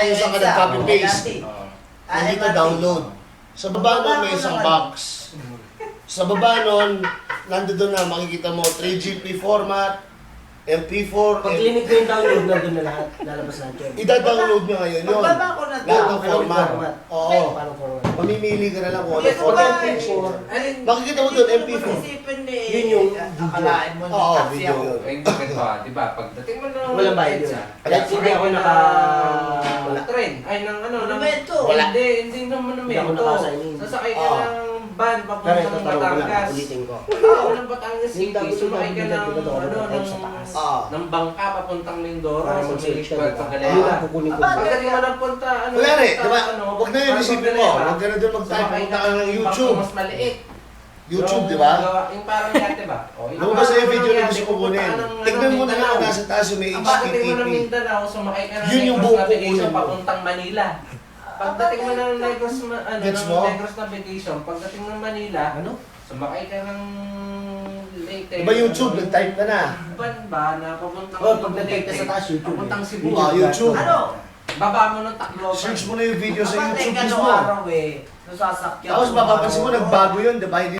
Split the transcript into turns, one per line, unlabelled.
kung saan ka nag-copy paste. Nandito download. Sa baba nun may isang box. Sa baba nun, nandito na makikita mo 3GP format, MP4,
Pag clinic ko yung download, nandun na lahat. Lalabas na yun.
ida-download nyo ngayon yun.
Pagbaba ko na to.
Lahat ng format. Oo.
Paano format?
Mamimili ka na lang kung ano
Yes,
format.
why?
MP4.
Makikita mo doon, MP4.
Yun yung
akalain mo
Oo,
taxi
video
ako.
yun.
Eh, ganito di ba? Pagdating mo ng
Walang bayad yun.
EDSA,
Kahit hindi ako naka...
wala. Train. Ay, ng ano, ng...
Monumento.
Wala.
Hindi naman
Hindi ako
monumento.
naka-assign in.
Sasakay ka
Oo.
ng van
Pero
papuntang
ito tanong ko lang,
Batangas.
ulitin ko.
Oo, ng Batangas
Yung
City.
double
Sumakay ka ng,
double sa taas.
Oo.
ng bangka papuntang Mindoro.
Para
Sa
mag-search ka,
Puerto
diba?
Galera.
Yun ang kukunin ko.
Pagdating mo ng punta, ano...
Kunyari,
punta,
di ba?
ano,
Huwag na yung isipin mo. Huwag ka na doon mag-type.
sumakay
Punta ka ng
bangka
YouTube.
mas maliit.
YouTube, di ba?
Yung parang yate ba?
Lumabas na yung video na gusto ko kunin. Tignan mo na nga nasa taas yung may
Ang pagdating mo ng
HTTP.
Mindanao, sumakay ka ng
Yun yung
Negros
buong
Navigation
kukunin mo.
papuntang Manila. Pagdating mo ng Negros,
Gets
ng
mo?
Negros Navigation, pagdating ng Manila,
Ano?
sumakay ka ng Leyte.
Di ba YouTube, nag-type ka na?
Ban ba na papuntang
Oh, pag nag-type ka sa taas, YouTube.
papuntang Cebu.
Ah, YouTube.
Ano?
Baba mo ng Tacloban.
Search mo na yung video sa
Kapag
YouTube
teka
mismo.
no araw eh. Nasasakyan
Tapos
ko
mapapansin mo,
araw.
nagbago yun, di ba? Hindi